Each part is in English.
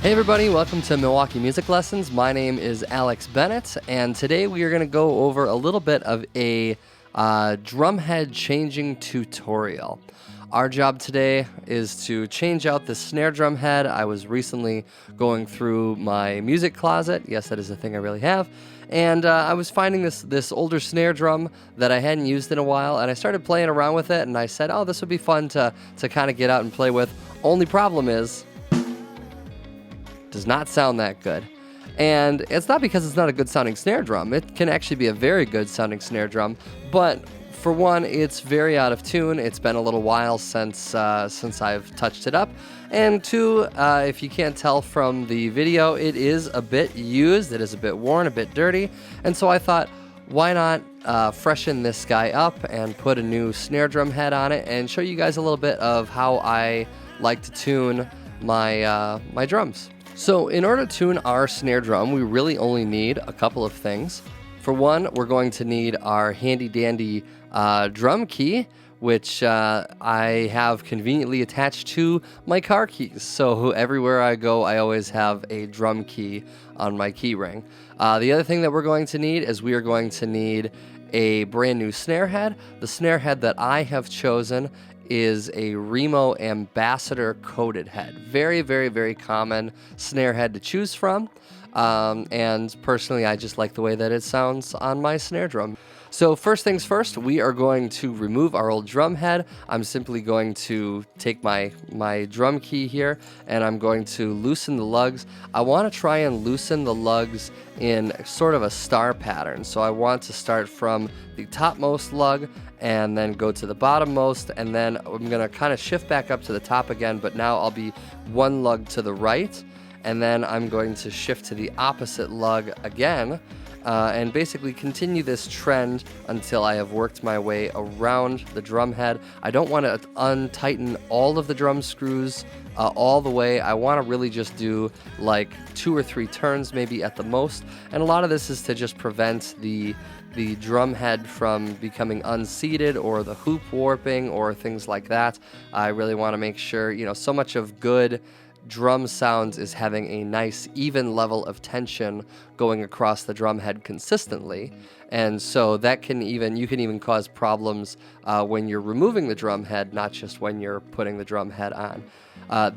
Hey everybody, welcome to Milwaukee Music Lessons. My name is Alex Bennett, and today we are going to go over a little bit of a drumhead changing tutorial. Our job today is to change out the snare drum head. I was recently going through my music closet. Yes, that is a thing I really have. And I was finding this older snare drum that I hadn't used in a while, and I started playing around with it, and I said, oh, this would be fun to kind of get out and play with. Only problem is, does not sound that good. And it's not because it's not a good sounding snare drum. It can actually be a very good sounding snare drum, but for one, it's very out of tune. It's been a little while since I've touched it up. And two, if you can't tell from the video, it is a bit used. It is a bit worn, a bit dirty. And so I thought, why not freshen this guy up and put a new snare drum head on it and show you guys a little bit of how I like to tune my my drums. So in order to tune our snare drum, we really only need a couple of things. For one, we're going to need our handy dandy drum key, which I have conveniently attached to my car keys. So everywhere I go, I always have a drum key on my key ring. The other thing that we're going to need is we are going to need a brand new snare head. The snare head that I have chosen is a Remo Ambassador coated head. Very, very, very common snare head to choose from. And personally, I just like the way that it sounds on my snare drum. So first things first, we are going to remove our old drum head. I'm simply going to take my drum key here, and I'm going to loosen the lugs. I want to try and loosen the lugs in sort of a star pattern. So I want to start from the topmost lug and then go to the bottommost, and then I'm going to kind of shift back up to the top again, but now I'll be one lug to the right, and then I'm going to shift to the opposite lug again, and basically continue this trend until I have worked my way around the drum head. I don't want to untighten all of the drum screws all the way. I want to really just do like 2 or 3 turns maybe at the most, and a lot of this is to just prevent the drum head from becoming unseated or the hoop warping or things like that. I really want to make sure, so much of good drum sounds is having a nice even level of tension going across the drum head consistently, and so that you can even cause problems when you're removing the drum head, not just when you're putting the drum head on.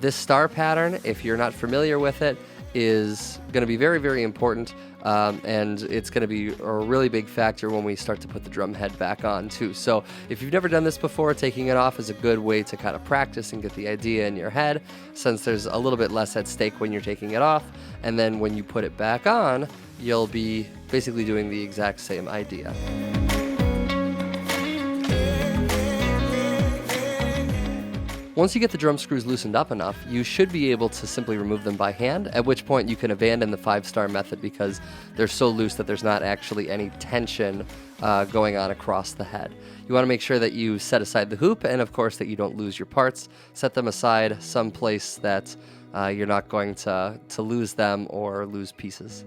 This star pattern, if you're not familiar with it, is going to be very, very important, and it's going to be a really big factor when we start to put the drum head back on too. So if you've never done this before, taking it off is a good way to kind of practice and get the idea in your head, since there's a little bit less at stake when you're taking it off, and then when you put it back on, you'll be basically doing the exact same idea. Once you get the drum screws loosened up enough, you should be able to simply remove them by hand, at which point you can abandon the 5-star method because they're so loose that there's not actually any tension going on across the head. You want to make sure that you set aside the hoop, and of course that you don't lose your parts. Set them aside someplace that you're not going to lose them or lose pieces.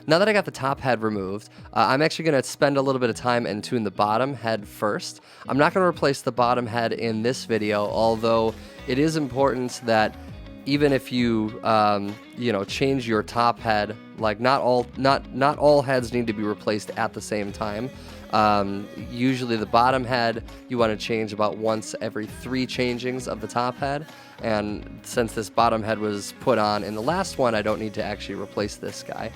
Now that I got the top head removed, I'm actually going to spend a little bit of time and tune the bottom head first. I'm not going to replace the bottom head in this video, although it is important that even if you change your top head, like not all heads need to be replaced at the same time. Usually the bottom head you want to change about once every 3 changings of the top head, and since this bottom head was put on in the last one, I don't need to actually replace this guy.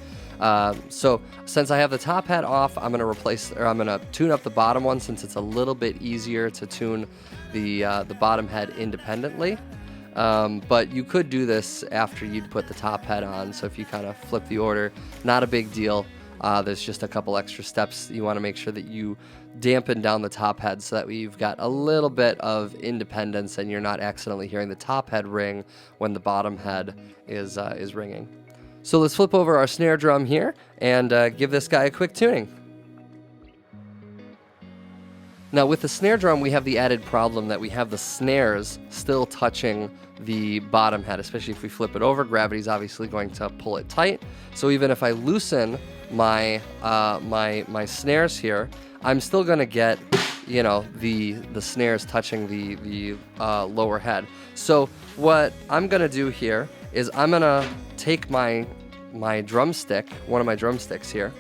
So since I have the top head off, I'm going to tune up the bottom one, since it's a little bit easier to tune the bottom head independently. But you could do this after you'd put the top head on, so if you kind of flip the order, not a big deal. There's just a couple extra steps. You want to make sure that you dampen down the top head so that you've got a little bit of independence and you're not accidentally hearing the top head ring when the bottom head is ringing. So let's flip over our snare drum here and give this guy a quick tuning. Now with the snare drum, we have the added problem that we have the snares still touching the bottom head, especially if we flip it over. Gravity's obviously going to pull it tight. So even if I loosen my my snares here, I'm still going to get, you know, the snares touching the lower head. So what I'm going to do here is I'm going to take my drumstick, one of my drumsticks here,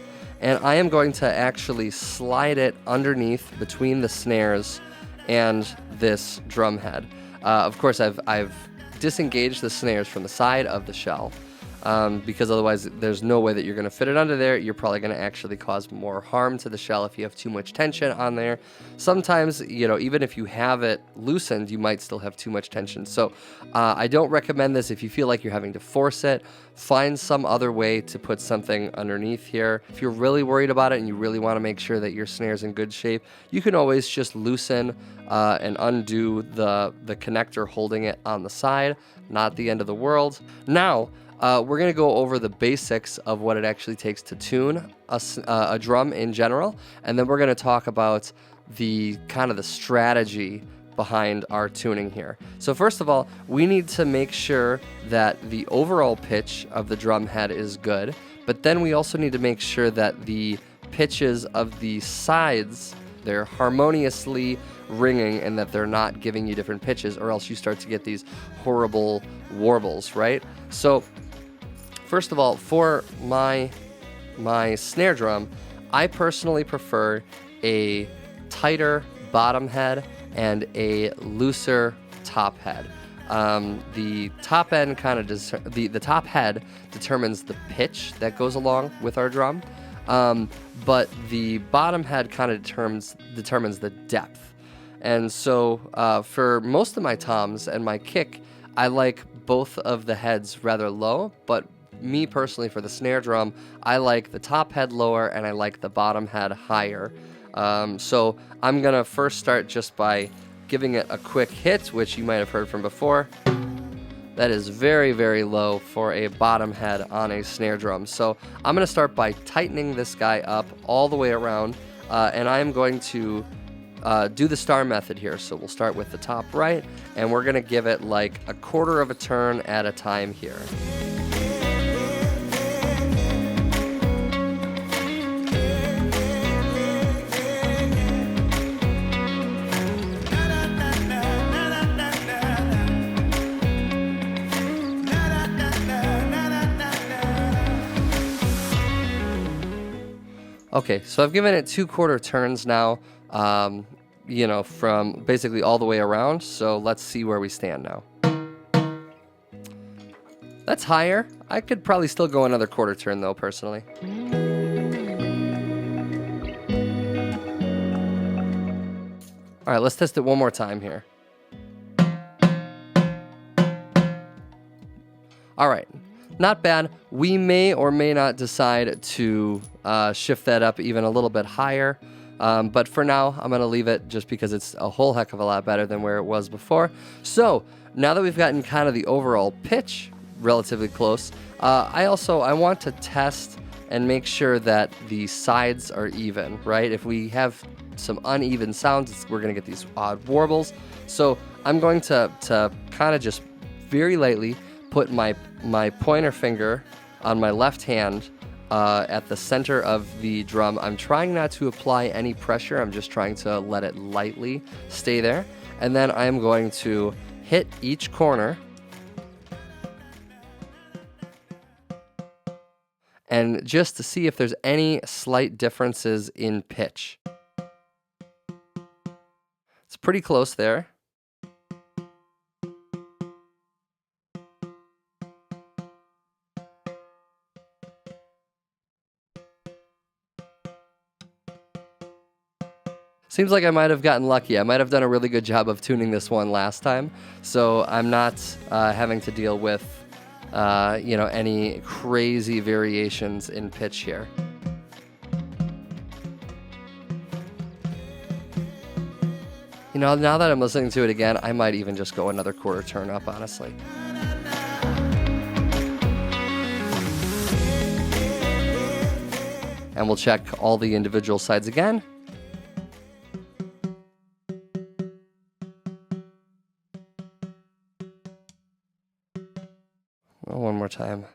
and I am going to actually slide it underneath between the snares and this drum head. Of course, I've disengaged the snares from the side of the shell, because otherwise there's no way that you're going to fit it under there. You're probably going to actually cause more harm to the shell if you have too much tension on there. Sometimes, you know, even if you have it loosened, you might still have too much tension. So I don't recommend this if you feel like you're having to force it. Find some other way to put something underneath here. If you're really worried about it and you really want to make sure that your snare's in good shape, you can always just loosen and undo the connector holding it on the side. Not the end of the world. Now, we're going to go over the basics of what it actually takes to tune a drum in general, and then we're going to talk about the kind of the strategy behind our tuning here. So first of all, we need to make sure that the overall pitch of the drum head is good, but then we also need to make sure that the pitches of the sides, they're harmoniously ringing and that they're not giving you different pitches, or else you start to get these horrible warbles, right? So first of all, for my snare drum, I personally prefer a tighter bottom head and a looser top head. The top end kind of the top head determines the pitch that goes along with our drum, but the bottom head kind of determines the depth. And so for most of my toms and my kick, I like both of the heads rather low, but me personally, for the snare drum, I like the top head lower and I like the bottom head higher. So I'm going to first start just by giving it a quick hit, which you might have heard from before. That is very, very low for a bottom head on a snare drum. So I'm going to start by tightening this guy up all the way around, and I'm going to do the star method here. So we'll start with the top right, and we're going to give it like a quarter of a turn at a time here. Okay, so I've given it 2/4 turns now, you know, from basically all the way around. So let's see where we stand now. That's higher. I could probably still go another quarter turn though, personally. All right, let's test it one more time here. All right. Not bad. We may or may not decide to shift that up even a little bit higher. But for now, I'm going to leave it just because it's a whole heck of a lot better than where it was before. So now that we've gotten kind of the overall pitch relatively close, I want to test and make sure that the sides are even, right? If we have some uneven sounds, we're going to get these odd warbles. So I'm going to kind of just very lightly put my pointer finger on my left hand at the center of the drum. I'm trying not to apply any pressure. I'm just trying to let it lightly stay there. And then I'm going to hit each corner and just to see if there's any slight differences in pitch. It's pretty close there. Seems like I might have gotten lucky. I might have done a really good job of tuning this one last time, so I'm not having to deal with you know, any crazy variations in pitch here. You know, now that I'm listening to it again, I might even just go another quarter turn up, honestly. And we'll check all the individual sides again. Oh, one more time.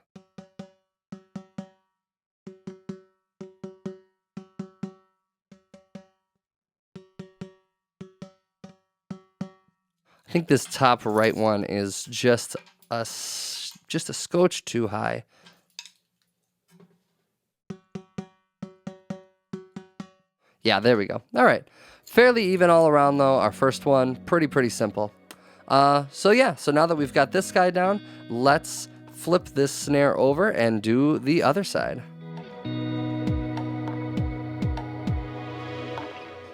I think this top right one is just a scotch too high. Yeah, there we go. All right. Fairly even all around though. Our first one, pretty simple. So now that we've got this guy down, let's flip this snare over and do the other side.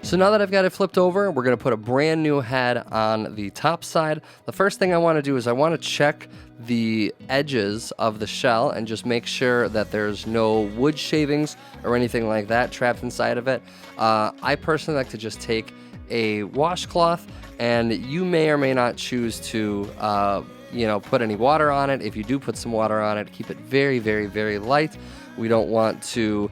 So now that I've got it flipped over, we're going to put a brand new head on the top side. The first thing I want to do is I want to check the edges of the shell and just make sure that there's no wood shavings or anything like that trapped inside of it. I personally like to just take a washcloth, and you may or may not choose to put any water on it. If you do put some water on it, keep it very light. We don't want to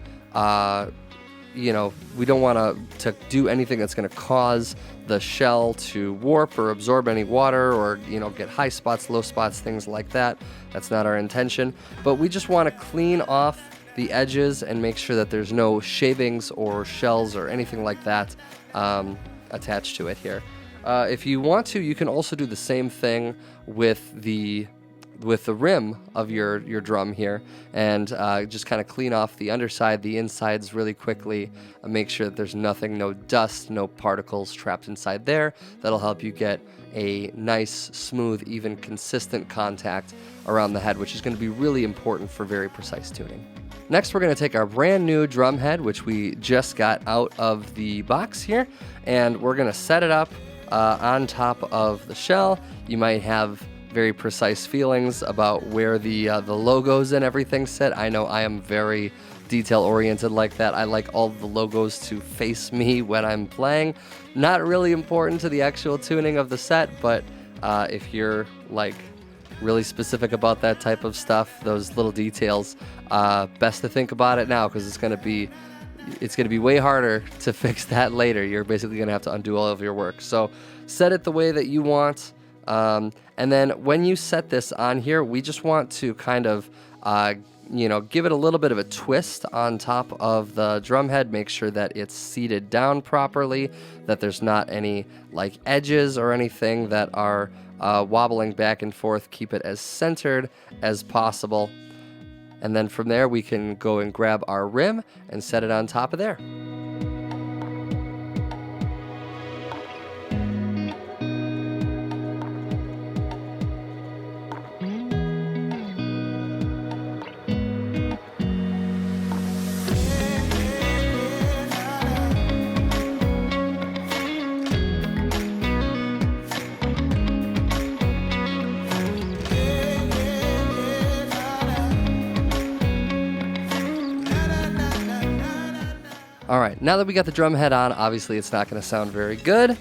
we don't want to do anything that's going to cause the shell to warp or absorb any water or, get high spots, low spots, things like that. That's not our intention. But we just want to clean off the edges and make sure that there's no shavings or shells or anything like that attached to it here. If you want to, you can also do the same thing with the rim of your drum here, and just kind of clean off the underside, the insides really quickly, and make sure that there's nothing, no dust, no particles trapped inside there. That'll help you get a nice, smooth, even consistent contact around the head, which is going to be really important for very precise tuning. Next, we're going to take our brand new drum head, which we just got out of the box here, and we're going to set it up on top of the shell. You might have very precise feelings about where the logos and everything sit. I know I am very detail oriented like that. I like all the logos to face me when I'm playing. Not really important to the actual tuning of the set, but if you're like really specific about that type of stuff, those little details, best to think about it now, because it's going to be way harder to fix that later. You're basically going to have to undo all of your work. So set it the way that you want. And then when you set this on here, we just want to kind of, give it a little bit of a twist on top of the drum head. Make sure that it's seated down properly, that there's not any like edges or anything that are wobbling back and forth. Keep it as centered as possible. And then from there, we can go and grab our rim and set it on top of there. All right, now that we got the drum head on, obviously it's not going to sound very good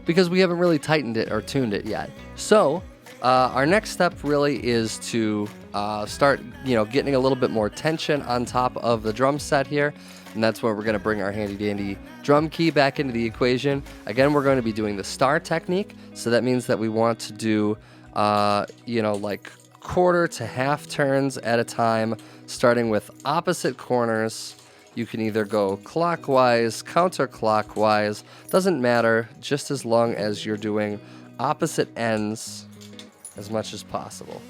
because we haven't really tightened it or tuned it yet. So our next step really is to start, getting a little bit more tension on top of the drum set here. And that's where we're going to bring our handy dandy drum key back into the equation. Again, we're going to be doing the star technique. So that means that we want to do, like quarter to half turns at a time, starting with opposite corners. You can either go clockwise, counterclockwise, doesn't matter, just as long as you're doing opposite ends as much as possible.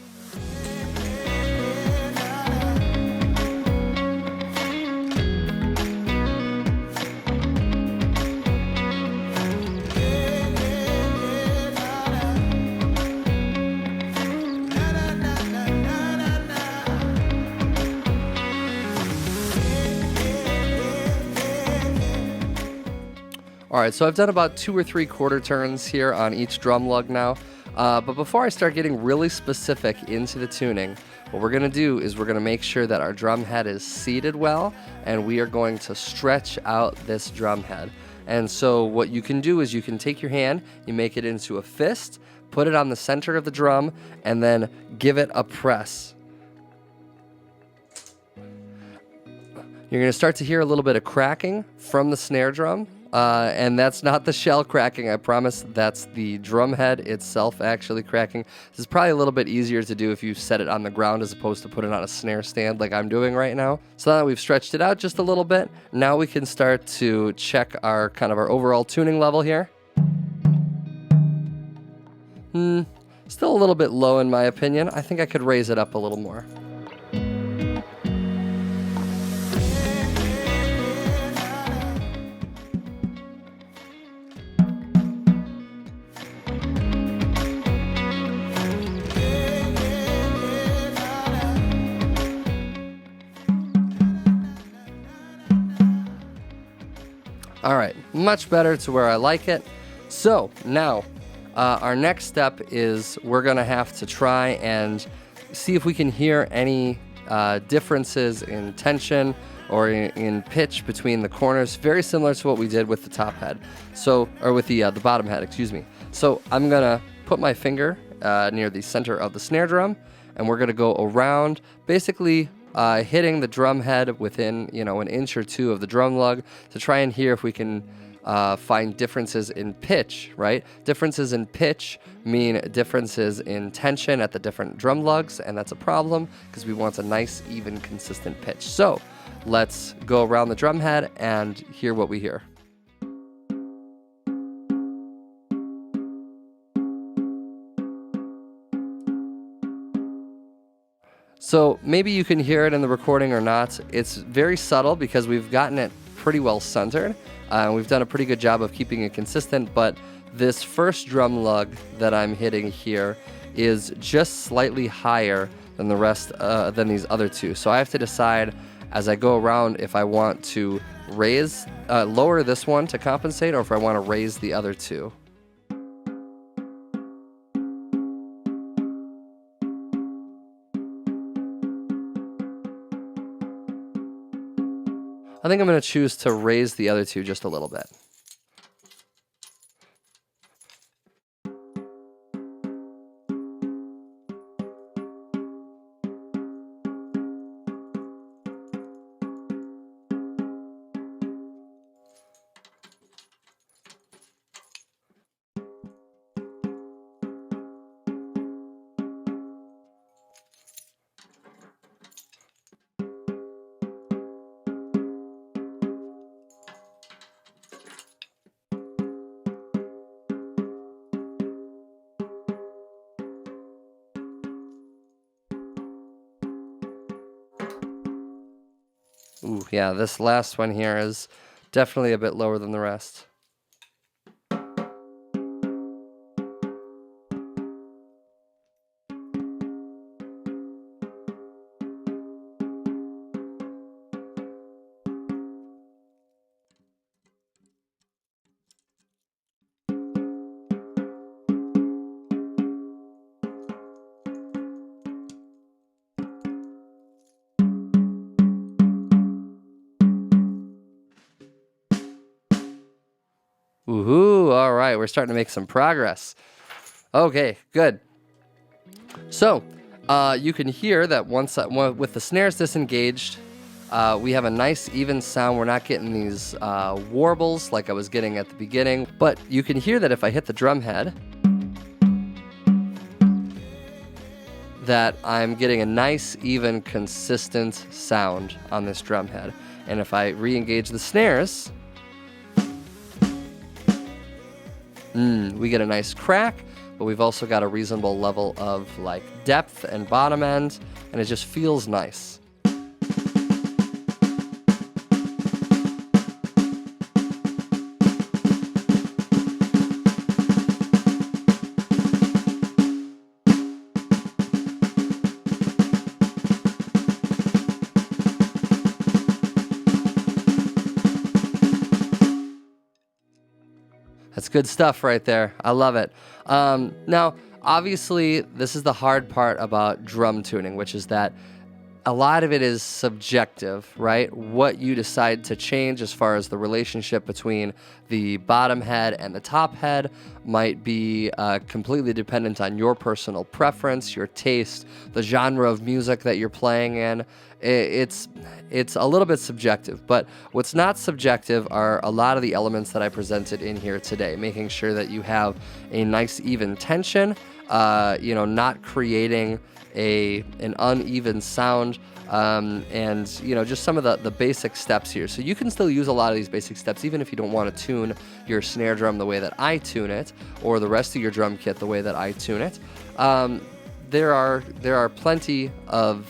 All right, so I've done about 2 or 3 quarter turns here on each drum lug now. But before I start getting really specific into the tuning, what we're going to do is we're going to make sure that our drum head is seated well, and we are going to stretch out this drum head. And so what you can do is you can take your hand, you make it into a fist, put it on the center of the drum, and then give it a press. You're going to start to hear a little bit of cracking from the snare drum and that's not the shell cracking, I promise. That's the drum head itself actually cracking. This is probably a little bit easier to do if you set it on the ground as opposed to put it on a snare stand like I'm doing right now. So now that we've stretched it out just a little bit, now we can start to check our kind of our overall tuning level here. Still a little bit low in my opinion. I think I could raise it up a little more. All right, much better to where I like it. So now our next step is we're gonna have to try and see if we can hear any differences in tension or in pitch between the corners, very similar to what we did with the top head. So, or with the bottom head, excuse me. So I'm gonna put my finger near the center of the snare drum, and we're gonna go around, basically hitting the drum head within, an inch or two of the drum lug to try and hear if we can find differences in pitch, right? Differences in pitch mean differences in tension at the different drum lugs, and that's a problem because we want a nice, even, consistent pitch. So let's go around the drum head and hear what we hear. So maybe you can hear it in the recording or not. It's very subtle because we've gotten it pretty well centered. We've done a pretty good job of keeping it consistent, but this first drum lug that I'm hitting here is just slightly higher than the rest, than these other two. So I have to decide as I go around if I want to lower this one to compensate, or if I want to raise the other two. I think I'm going to choose to raise the other two just a little bit. Ooh, yeah, this last one here is definitely a bit lower than the rest. Woohoo! All right, we're starting to make some progress. Okay, good. So you can hear that once with the snares disengaged, we have a nice even sound. We're not getting these warbles like I was getting at the beginning, but you can hear that if I hit the drum head, that I'm getting a nice, even, consistent sound on this drum head. And if I re-engage the snares, we get a nice crack, but we've also got a reasonable level of like depth and bottom end, and it just feels nice. That's good stuff right there. I love it. Now, obviously, this is the hard part about drum tuning, which is that a lot of it is subjective, right? What you decide to change as far as the relationship between the bottom head and the top head might be completely dependent on your personal preference, your taste, the genre of music that you're playing in. It's a little bit subjective, but what's not subjective are a lot of the elements that I presented in here today, making sure that you have a nice even tension, not creating an uneven sound, and just some of the basic steps here. So you can still use a lot of these basic steps even if you don't want to tune your snare drum the way that I tune it, or the rest of your drum kit the way that I tune it. There are plenty of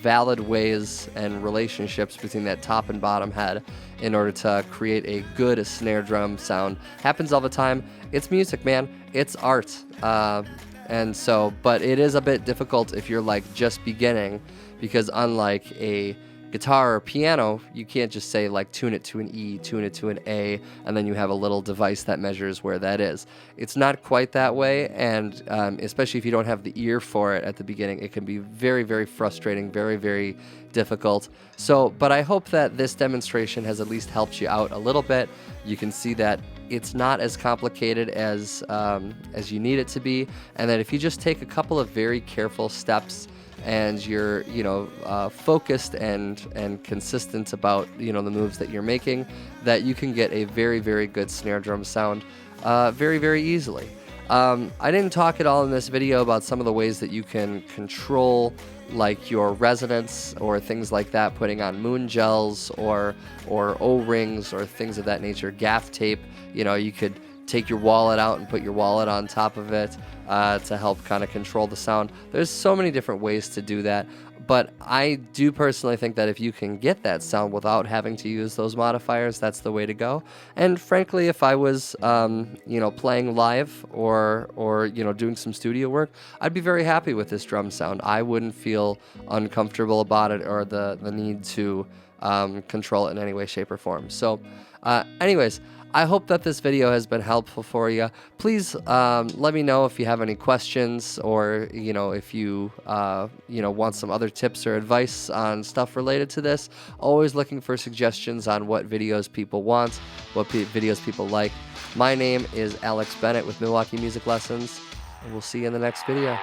valid ways and relationships between that top and bottom head in order to create a good snare drum sound. Happens all the time. It's music, man. It's art. But it is a bit difficult if you're like just beginning, because unlike a guitar or piano, you can't just say like tune it to an E, tune it to an A, and then you have a little device that measures where that is. It's not quite that way, and especially if you don't have the ear for it at the beginning, it can be very, very frustrating, very, very difficult. But I hope that this demonstration has at least helped you out a little bit. You can see that it's not as complicated as you need it to be, and that if you just take a couple of very careful steps and you're focused and consistent about the moves that you're making, that you can get a very, very good snare drum sound very, very easily. I didn't talk at all in this video about some of the ways that you can control like your resonance or things like that, putting on moon gels or O-rings or things of that nature, gaff tape. You could take your wallet out and put your wallet on top of it to help kind of control the sound. There's so many different ways to do that, but I do personally think that if you can get that sound without having to use those modifiers, that's the way to go. And frankly, if I was playing live or doing some studio work, I'd be very happy with this drum sound. I wouldn't feel uncomfortable about it or the need to control it in any way, shape, or form. So anyways, I hope that this video has been helpful for you. Please let me know if you have any questions, or if you want some other tips or advice on stuff related to this. Always looking for suggestions on what videos people want, what videos people like. My name is Alex Bennett with Milwaukee Music Lessons, and we'll see you in the next video.